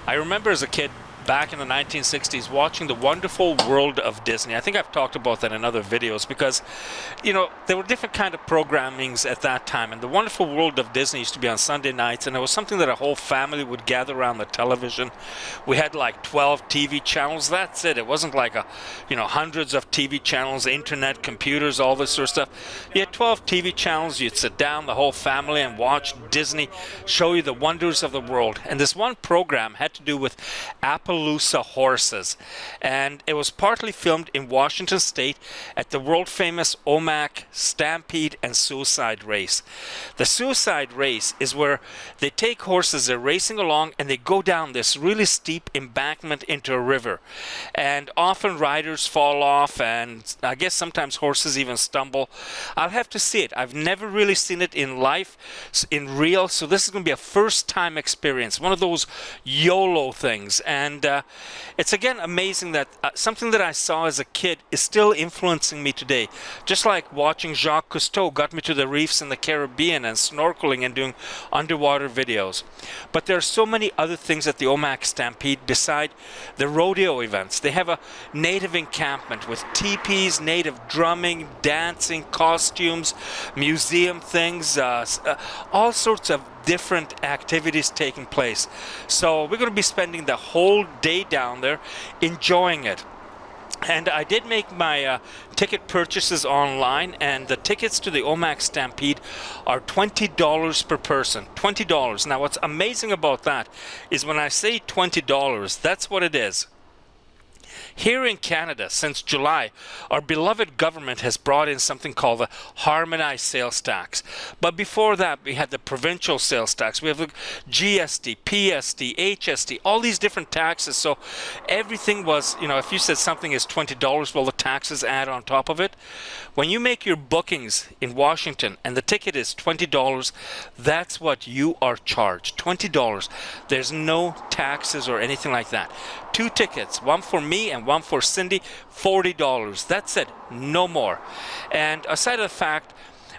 I remember as a kid back in the 1960s watching The Wonderful World of Disney. I think I've talked about that in other videos because, there were different kind of programmings at that time. And The Wonderful World of Disney used to be on Sunday nights, and it was something that a whole family would gather around the television. We had like 12 TV channels. That's it. It wasn't like hundreds of TV channels, internet, computers, all this sort of stuff. You had 12 TV channels. You'd sit down, the whole family, and watch Disney show you the wonders of the world. And this one program had to do with Appaloosa horses, and it was partly filmed in Washington State at the world-famous OMAK Stampede and Suicide Race. The Suicide Race is where they take horses, they're racing along, and they go down this really steep embankment into a river. And often riders fall off, and I guess sometimes horses even stumble. I'll have to see it. I've never really seen it in life, in real, so this is going to be a first-time experience, one of those YOLO things. And it's again amazing that something that I saw as a kid is still influencing me today. Just like watching Jacques Cousteau got me to the reefs in the Caribbean and snorkeling and doing underwater videos. But there are so many other things at the OMAK Stampede beside the rodeo events. They have a native encampment with teepees, native drumming, dancing, costumes, museum things, all sorts of different activities taking place. So we're going to be spending the whole day down there enjoying it. And I did make my ticket purchases online, and the tickets to the OMAK Stampede are $20 per person. $20. Now what's amazing about that is when I say $20, that's what it is. Here in Canada, since July, our beloved government has brought in something called the harmonized sales tax. But before that, we had the provincial sales tax. We have the GST, PST, HST, all these different taxes. So everything was, if you said something is $20, well, the taxes add on top of it. When you make your bookings in Washington and the ticket is $20, that's what you are charged, $20. There's no taxes or anything like that. 2 tickets, one for me and one for Cindy, $40. That's it, no more. And aside of the fact,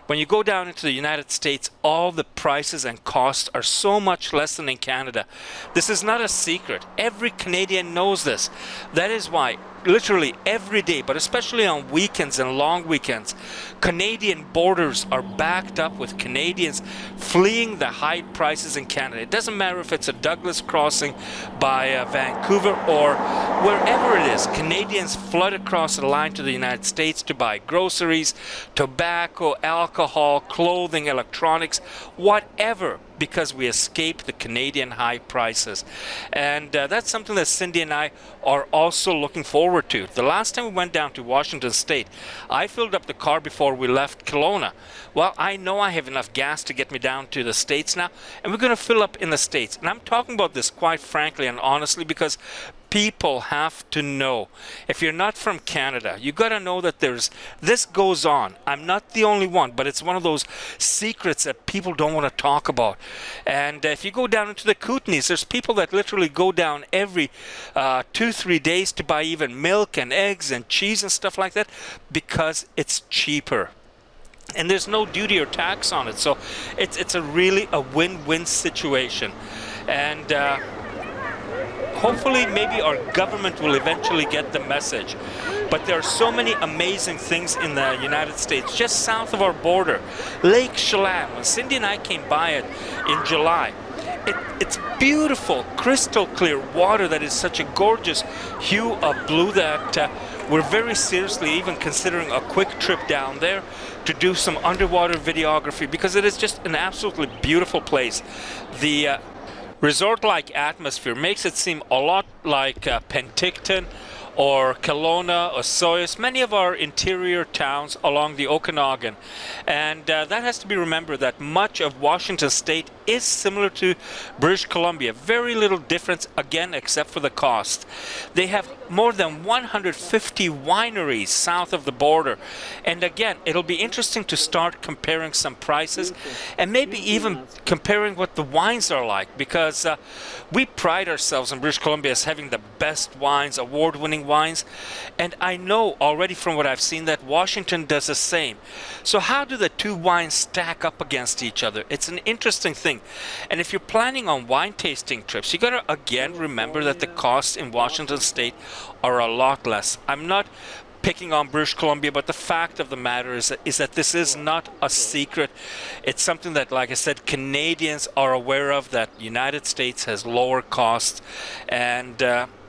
when you go down into the United States, all the prices and costs are so much less than in Canada. This is not a secret. Every Canadian knows this. That is why literally every day, but especially on weekends and long weekends, Canadian borders are backed up with Canadians fleeing the high prices in Canada. It doesn't matter if it's a Douglas crossing by Vancouver or wherever it is. Canadians flood across the line to the United States to buy groceries, tobacco, alcohol, clothing, electronics, whatever, because we escape the Canadian high prices. And that's something that Cindy and I are also looking forward to. The last time we went down to Washington State, I filled up the car before we left Kelowna. Well, I know I have enough gas to get me down to the States now, and we're going to fill up in the States. And I'm talking about this quite frankly and honestly because people have to know. If you're not from Canada, you got to know that this goes on. I'm not the only one, but it's one of those secrets that people don't want to talk about. And if you go down into the Kootenays, there's people that literally go down every 2-3 days to buy even milk and eggs and cheese and stuff like that because it's cheaper. And there's no duty or tax on it. So it's really a win-win situation. And hopefully maybe our government will eventually get the message. But there are so many amazing things in the United States, just south of our border. Lake Chelan, when Cindy and I came by it in July, it's beautiful, crystal clear water that is such a gorgeous hue of blue that we're very seriously even considering a quick trip down there to do some underwater videography because it is just an absolutely beautiful place. The resort-like atmosphere makes it seem a lot like Penticton or Kelowna or Soyuz, many of our interior towns along the Okanagan. And that has to be remembered that much of Washington State is similar to British Columbia. Very little difference, again, except for the cost. They have more than 150 wineries south of the border. And again, it'll be interesting to start comparing some prices and maybe even comparing what the wines are like, because we pride ourselves in British Columbia as having the best wines, award-winning wines, and I know already from what I've seen that Washington does the same. So how do the two wines stack up against each other? It's an interesting thing. thing. And if you're planning on wine tasting trips, you got to again remember that the costs in Washington State are a lot less. I'm not picking on British Columbia, but the fact of the matter is that this is not a secret. It's something that, like I said, Canadians are aware of, that United States has lower costs, and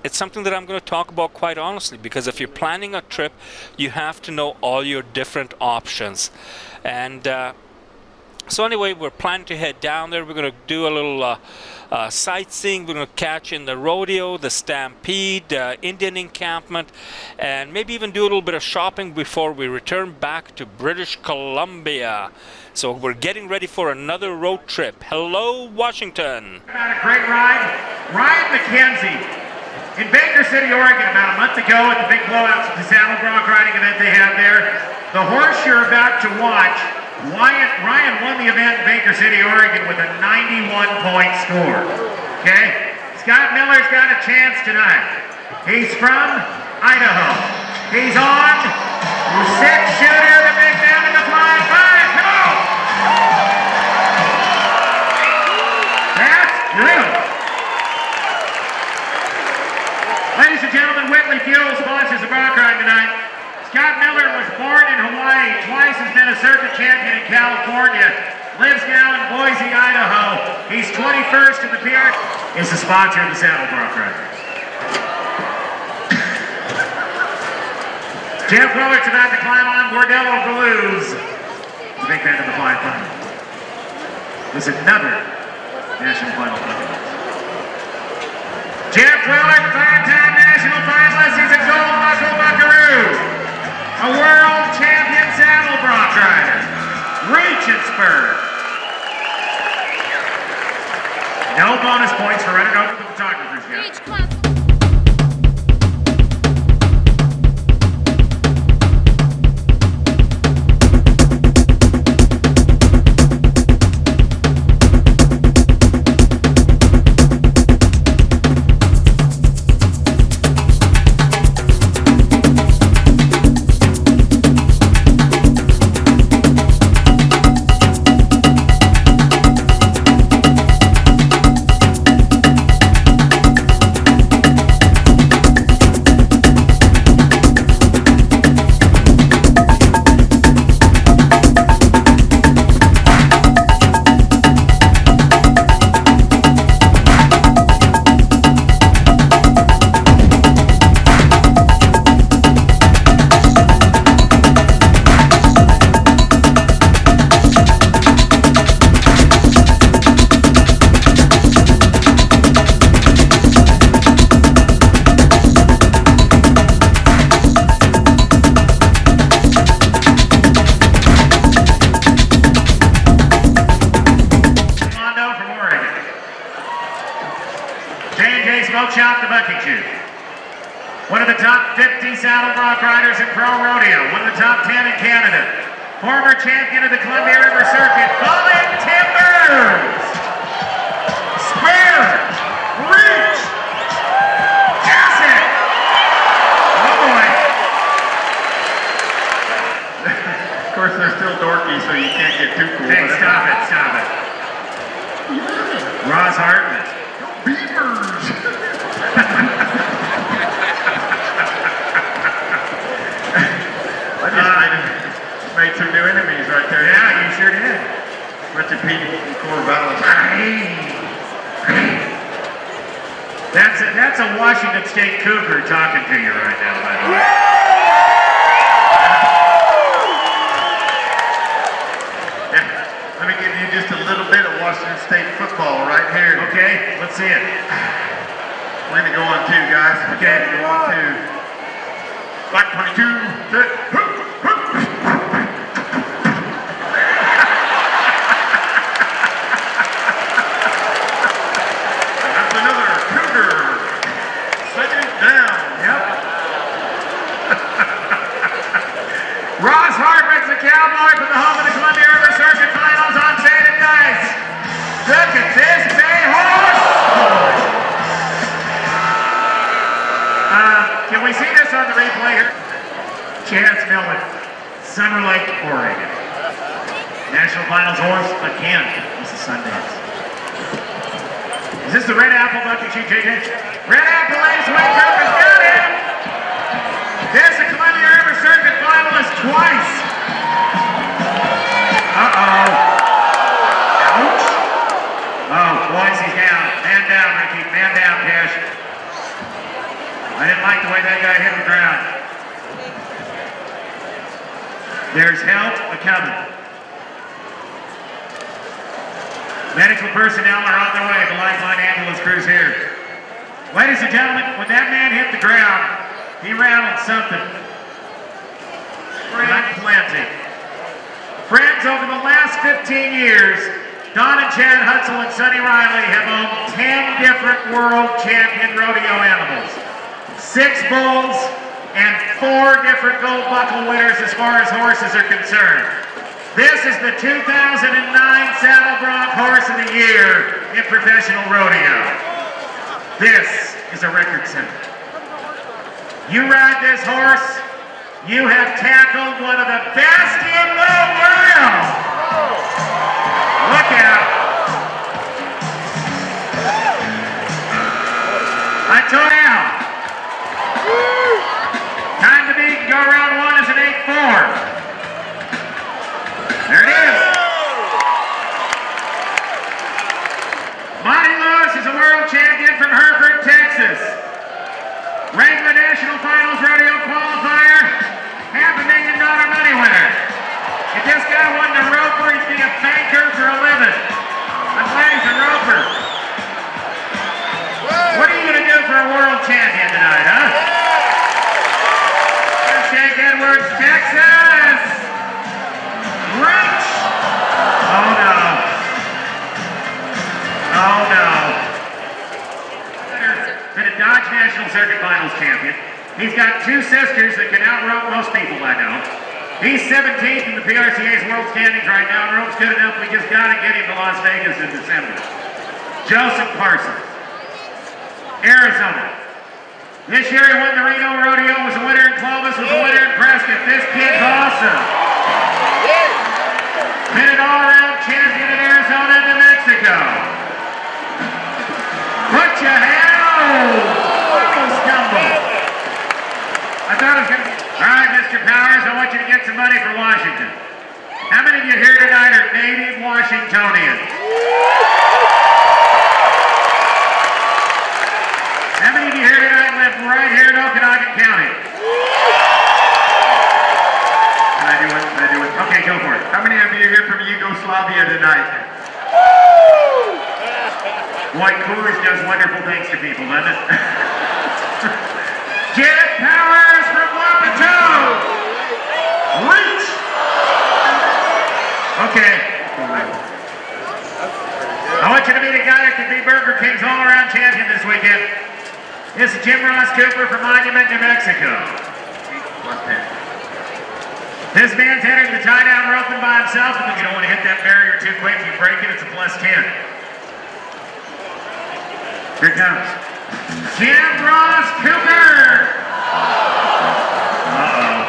it's something that I'm going to talk about quite honestly, because if you're planning a trip, you have to know all your different options. And so anyway, we're planning to head down there. We're going to do a little sightseeing. We're going to catch in the rodeo, the Stampede, Indian encampment, and maybe even do a little bit of shopping before we return back to British Columbia. So we're getting ready for another road trip. Hello, Washington. Had a great ride. Ryan McKenzie in Baker City, Oregon, about a month ago at the big blowouts at the saddle bronc riding event they have there. The horse you're about to watch, Ryan won the event in Baker City, Oregon with a 91-point score. Okay? Scott Miller's got a chance tonight. He's from Idaho. He's on six-shooter, the big man in the flying five. Come on! That's good. Ladies and gentlemen, Whitley Fuel sponsors the bronc ride tonight. Scott Miller was born in Hawaii, twice has been a circuit champion in California, lives now in Boise, Idaho. He's 21st in the PR. Is the sponsor of the Saddle Bronc Riders. Jeff Willard's about to climb on Bordello Blues. The big man of the flying final. This is another national final finalist. Jeff Willard, five-time national finalist. He's a gold muscle buckaroo. A world champion saddle bronc rider. Reach and spur. No bonus points for running over the photographer's guy. One of the top 50 saddle bronc riders in pro rodeo. One of the top 10 in Canada. Former champion of the Columbia River Circuit, Colin Timbers. Spare. Reach. Pass it. Oh boy. Of course, they're still dorky, so you can't get too cool. Hey, stop it, stop it. Ross Hartman. Beavers. I just made some new enemies right there. Yeah, you sure did. Richard Pete and Corvallis. That's a Washington State Cougar talking to you right now, by the way. Yeah, let me give you just a little bit of Washington State football right here. Okay, let's see it. We're going to go on two, guys. Okay. Go on two. Black 22. Sit. Hoop, hoop. That's another Cougar. Second down. Yep. Ross Hartman's the cowboy from the home of the Columbia River Circuit Finals on Shaded Dice. Look at this bay horse. Can we see this on the replay here? Chance Miller, Summer Lake, Oregon. National Finals horse again. This is Sundance. this the red apple bucket sheet, JJ? Red apple ace way group has got him! This is Columbia River Circuit finalist twice. Uh-oh. Ouch. Oh, boys, he's down. Man down, Ricky. Man down, Cash. I didn't like the way that guy hit the ground. There's help a-coming. Medical personnel are on their way. The Lifeline ambulance crew's here. Ladies and gentlemen, when that man hit the ground, he rattled something. Plenty. Friends, over the last 15 years, Don and Chad Hutzel and Sonny Riley have owned 10 different world champion rodeo animals. 6 bulls and 4 different gold buckle winners as far as horses are concerned. This is the 2009 Saddle Bronc Horse of the Year in professional rodeo. This is a record setter. You ride this horse, you have tackled one of the best in the world. Look out. I told you. Time to beat and go round 1 is an 8-4. There it is. Monty Lewis is a world champion from Hereford, Texas. Regular National Finals Rodeo Qualifier, $500,000 money winner. If this guy won the roper, he'd be a banker for a living. I'm glad he's a roper. What are you going to do for a world champion tonight, huh? Shake Edwards, Texas. Rich. Oh no. Oh no. Been a Dodge National Circuit Finals champion. He's got 2 sisters that can outrope most people I know. He's 17th in the PRCA's world standings right now, and rope's good enough, we just gotta get him to Las Vegas in December. Joseph Parsons, Arizona. This year he won the Reno Rodeo, was a winner in Clovis, was a winner in Prescott. This kid's awesome. Been an all-around champion in Arizona and New Mexico. Put your hand on. Stumble. I thought I was gonna. All right, Mr. Powers, I want you to get some money for Washington. How many of you here tonight are native Washingtonians? How many of you here tonight live right here in Okanagan County? Can I do it? Can I do it? Okay, go for it. How many of you are here from Yugoslavia tonight? White Coors does wonderful things to people, doesn't it? Jeff Powers from Wapato! Reach! Okay. I want you to meet a guy that could be Burger King's all-around champion this weekend. This is Jim Ross Cooper from Monument, New Mexico. This man's entered the tie-down roping by himself, and if you don't want to hit that barrier too quick, you break it, it's a +10. Here it comes. Jim Ross Cooper! Uh-oh.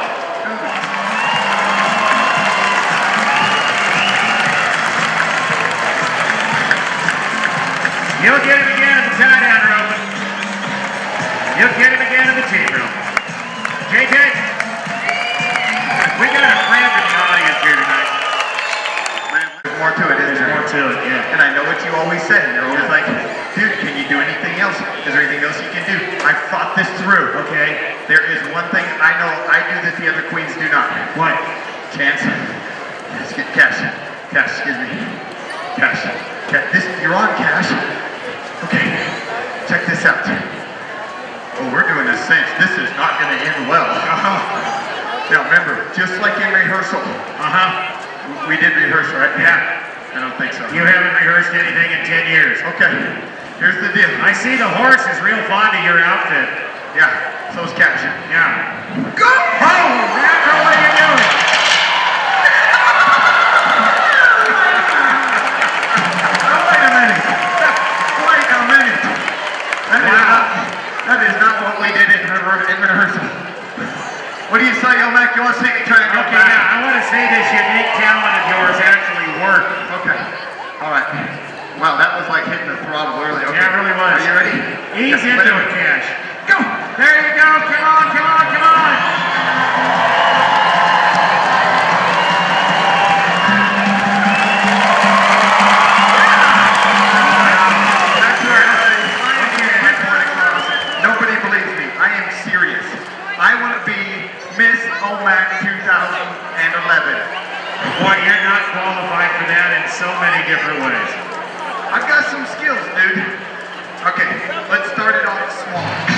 You'll get him again in the tie-down roping. You'll get him again in the team room. JJ, we got a friend in the audience here tonight. There's more to it, isn't there? More to it, yeah. And I know what you always say. You're always like, dude, can you do anything else? Is there anything else you can do? I've thought this through, okay? There is one thing I know I do that the other queens do not. What? Chance. Let's get Cash. Cash, excuse me. Cash. You're on, Cash. Okay, check this out. Oh, we're doing a cinch. This is not going to end well. Now remember, just like in rehearsal. We did rehearse, right? Yeah. I don't think so. You haven't rehearsed anything in 10 years. Okay, here's the deal. I see the horse is real fond of your outfit. Yeah, so's Cash. Yeah. Go! Oh, Rapper, what are you doing? Wait a minute. Wait a minute. That is not what we did in rehearsal. What do you say, OMAK? You want to see me try and go Okay, back? yeah, I want to see this unique talent of yours actually work. Okay. All right. Wow, that was like hitting the throttle early. Okay. Yeah, it really was. Are you ready? Ease Yes, into it, Cash. Go! There you go. Come on, come on, come on. That's where I say, I am getting my point across. Nobody believes me. I am serious. I want to be Miss OMAK 2011. Boy, you're not qualified for that in so many different ways. I've got some skills, dude. Okay, let's start it off small.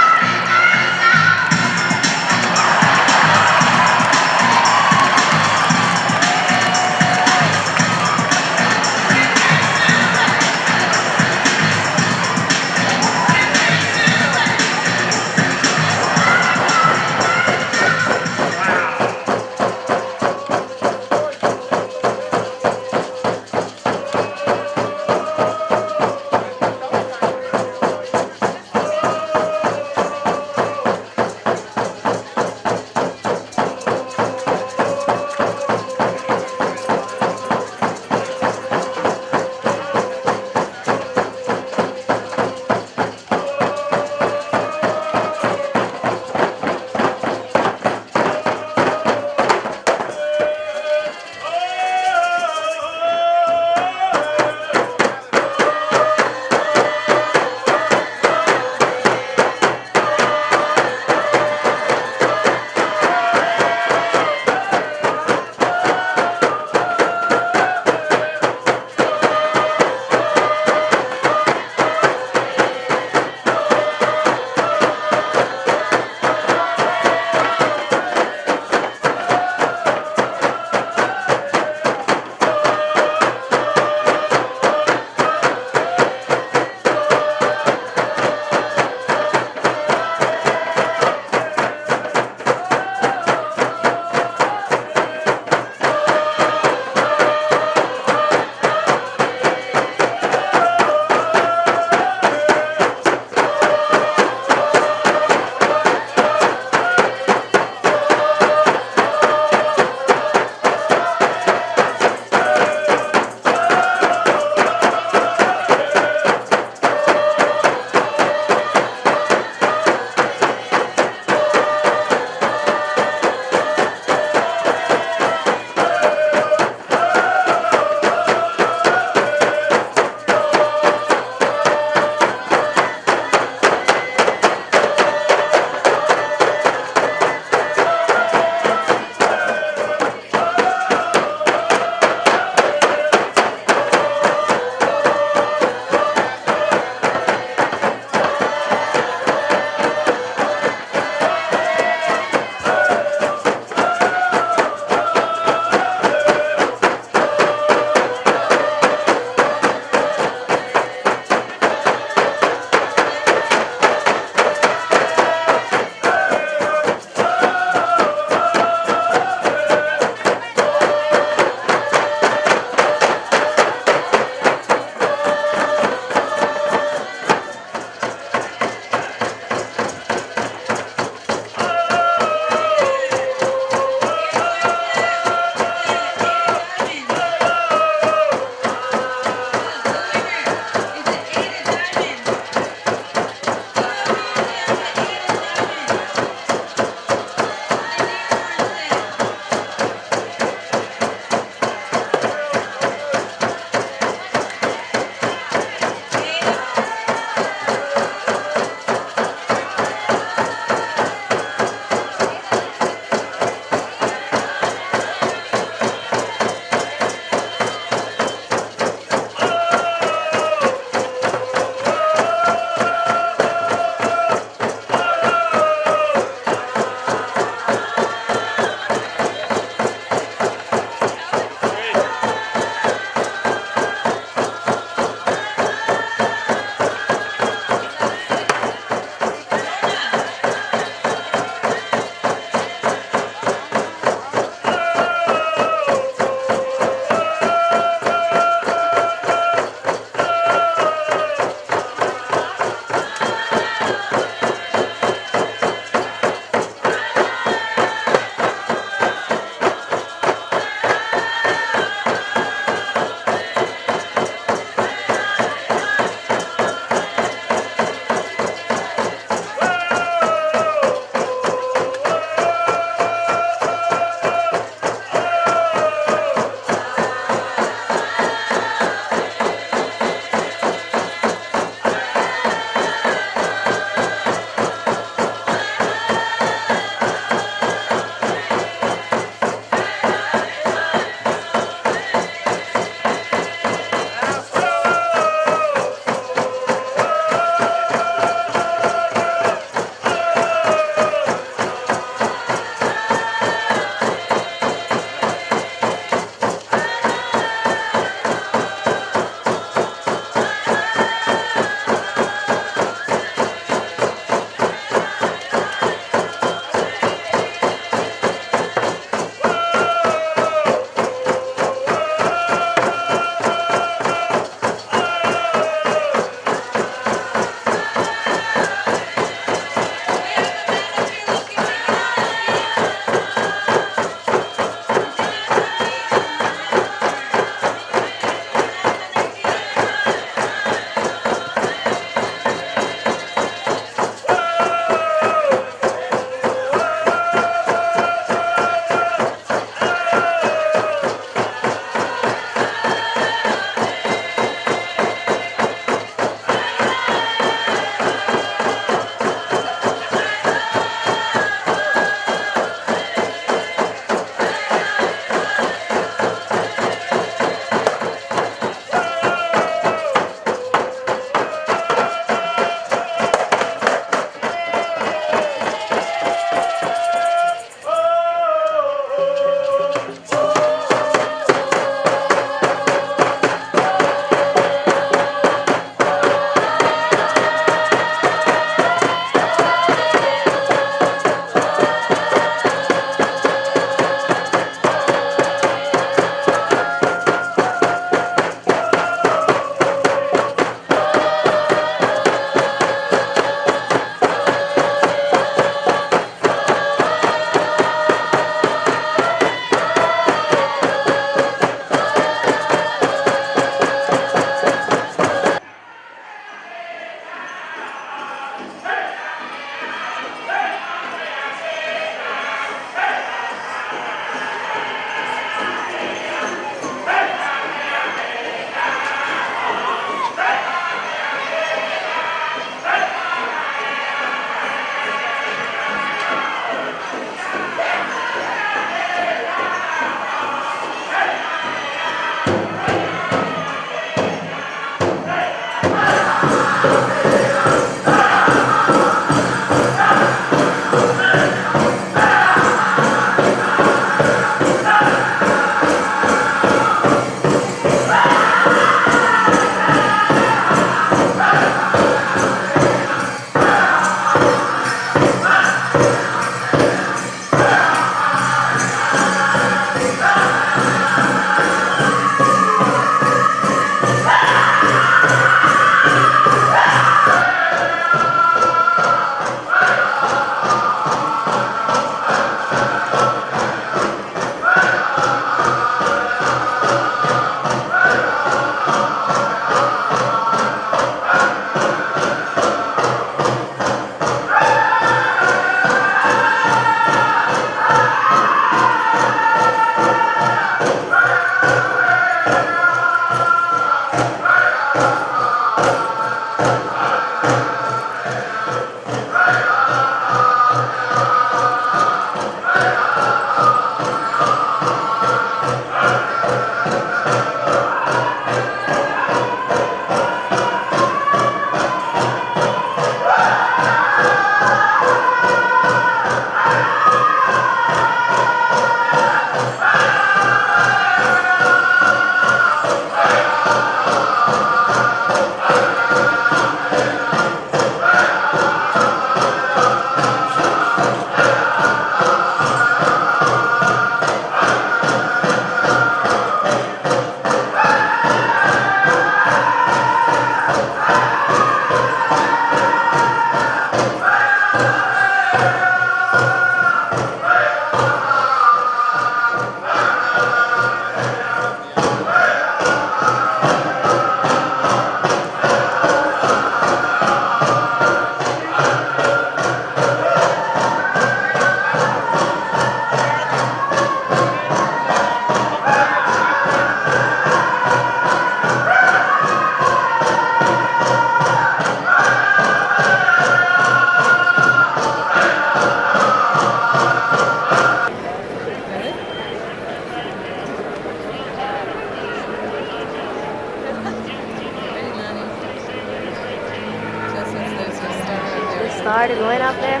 Started going up there.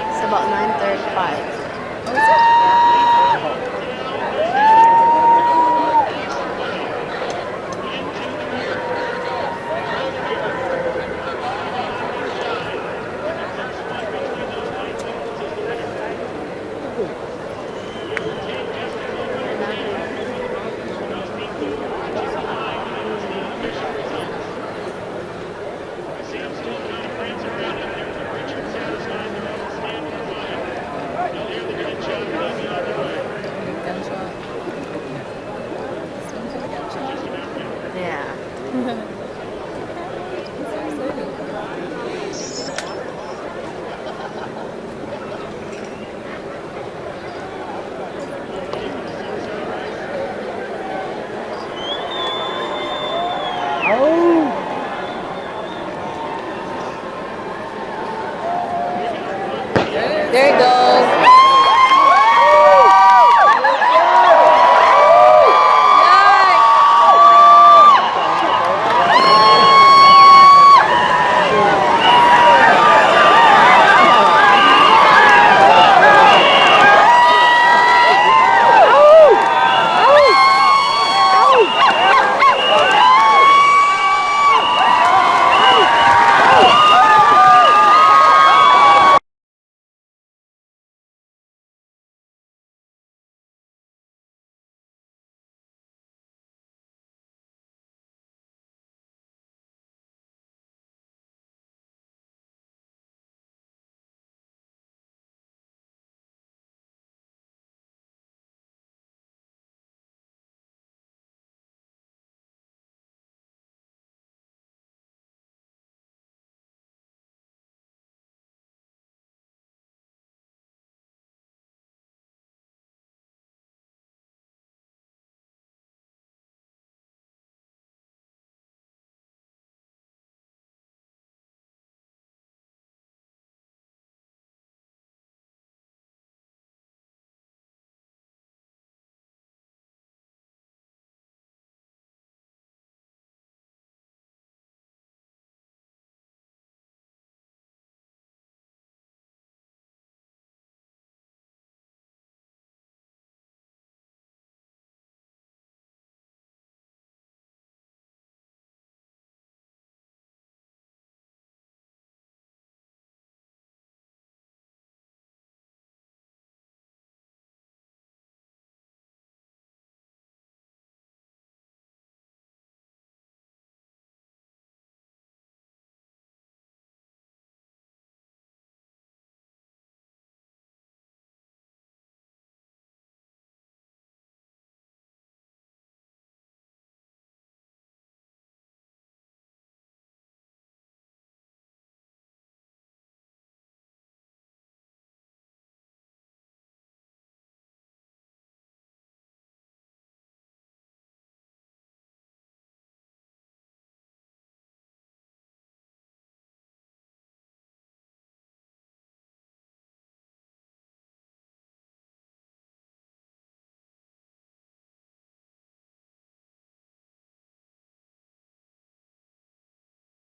It's about 9:35.